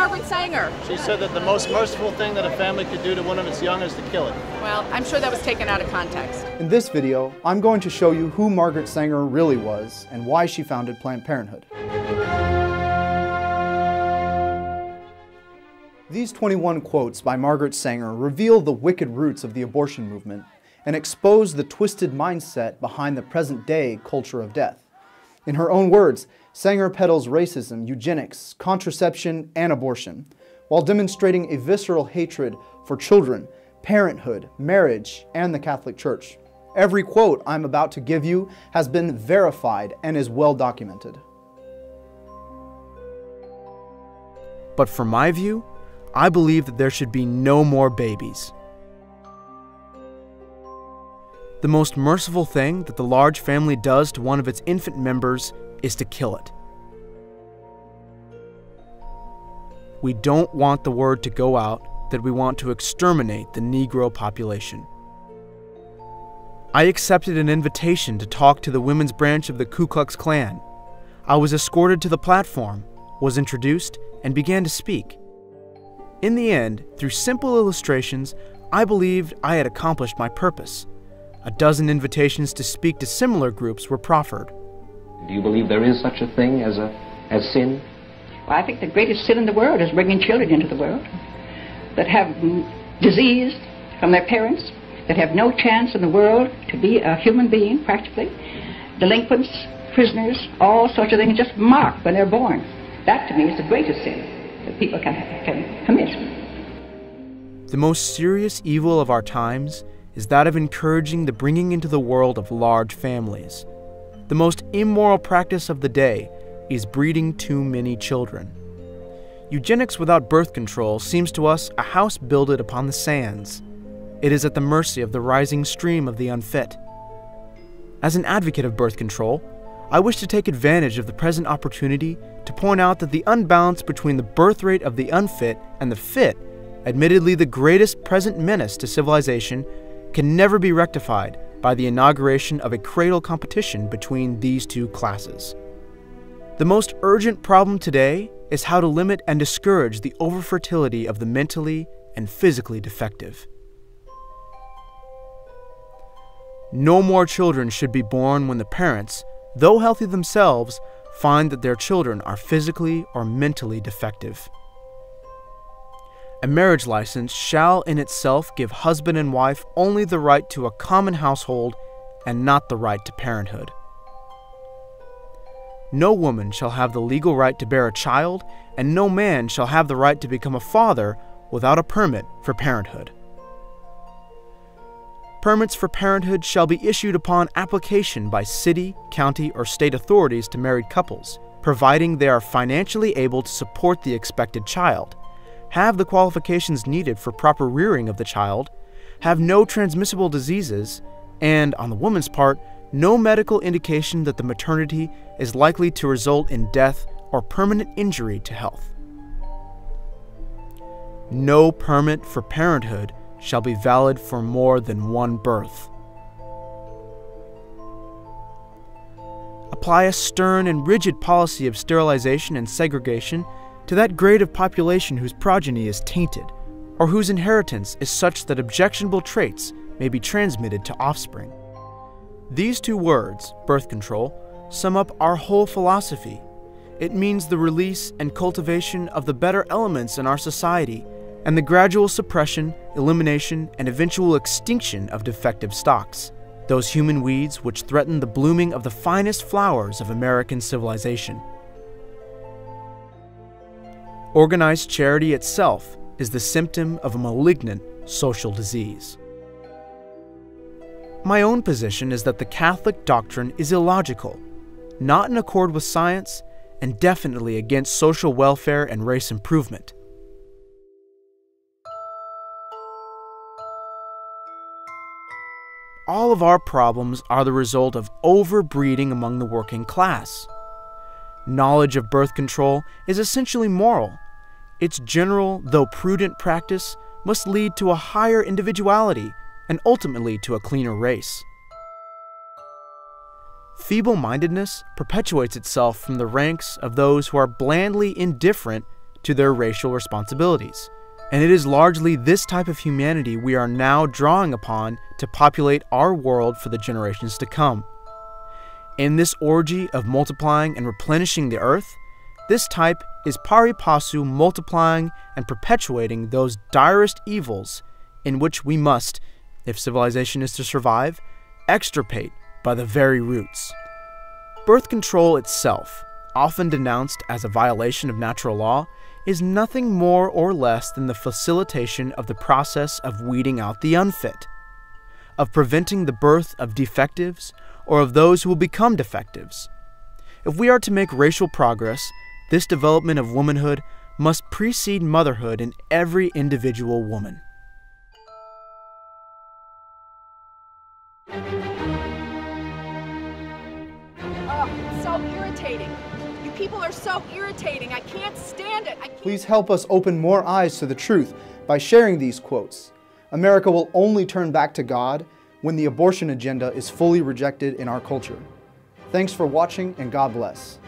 Margaret Sanger? She said that the most merciful thing that a family could do to one of its young is to kill it. Well, I'm sure that was taken out of context. In this video, I'm going to show you who Margaret Sanger really was and why she founded Planned Parenthood. These 21 quotes by Margaret Sanger reveal the wicked roots of the abortion movement and expose the twisted mindset behind the present-day culture of death. In her own words, Sanger peddles racism, eugenics, contraception, and abortion, while demonstrating a visceral hatred for children, parenthood, marriage, and the Catholic Church. Every quote I'm about to give you has been verified and is well documented. But from my view, I believe that there should be no more babies. The most merciful thing that the large family does to one of its infant members is to kill it. We don't want the word to go out that we want to exterminate the Negro population. I accepted an invitation to talk to the women's branch of the Ku Klux Klan. I was escorted to the platform, was introduced, and began to speak. In the end, through simple illustrations, I believed I had accomplished my purpose. A dozen invitations to speak to similar groups were proffered. Do you believe there is such a thing as sin? Well, I think the greatest sin in the world is bringing children into the world that have disease from their parents, that have no chance in the world to be a human being, practically. Delinquents, prisoners, all sorts of things just marked when they're born. That, to me, is the greatest sin that people can commit. The most serious evil of our times is that of encouraging the bringing into the world of large families. The most immoral practice of the day is breeding too many children. Eugenics without birth control seems to us a house builded upon the sands. It is at the mercy of the rising stream of the unfit. As an advocate of birth control, I wish to take advantage of the present opportunity to point out that the unbalance between the birth rate of the unfit and the fit, admittedly the greatest present menace to civilization, can never be rectified by the inauguration of a cradle competition between these two classes. The most urgent problem today is how to limit and discourage the overfertility of the mentally and physically defective. No more children should be born when the parents, though healthy themselves, find that their children are physically or mentally defective. A marriage license shall in itself give husband and wife only the right to a common household and not the right to parenthood. No woman shall have the legal right to bear a child, and no man shall have the right to become a father without a permit for parenthood. Permits for parenthood shall be issued upon application by city, county, or state authorities to married couples, providing they are financially able to support the expected child, have the qualifications needed for proper rearing of the child, have no transmissible diseases, and, on the woman's part, no medical indication that the maternity is likely to result in death or permanent injury to health. No permit for parenthood shall be valid for more than one birth. Apply a stern and rigid policy of sterilization and segregation to that grade of population whose progeny is tainted, or whose inheritance is such that objectionable traits may be transmitted to offspring. These two words, birth control, sum up our whole philosophy. It means the release and cultivation of the better elements in our society, and the gradual suppression, elimination, and eventual extinction of defective stocks, those human weeds which threaten the blooming of the finest flowers of American civilization. Organized charity itself is the symptom of a malignant social disease. My own position is that the Catholic doctrine is illogical, not in accord with science, and definitely against social welfare and race improvement. All of our problems are the result of overbreeding among the working class. Knowledge of birth control is essentially moral. Its general, though prudent practice must lead to a higher individuality and ultimately to a cleaner race. Feeble-mindedness perpetuates itself from the ranks of those who are blandly indifferent to their racial responsibilities. And it is largely this type of humanity we are now drawing upon to populate our world for the generations to come. In this orgy of multiplying and replenishing the earth, this type is pari passu multiplying and perpetuating those direst evils in which we must, if civilization is to survive, extirpate by the very roots. Birth control itself, often denounced as a violation of natural law, is nothing more or less than the facilitation of the process of weeding out the unfit, of preventing the birth of defectives or of those who will become defectives. If we are to make racial progress, this development of womanhood must precede motherhood in every individual woman. It's so irritating. You people are so irritating. I can't stand it. Please help us open more eyes to the truth by sharing these quotes. America will only turn back to God when the abortion agenda is fully rejected in our culture. Thanks for watching, and God bless.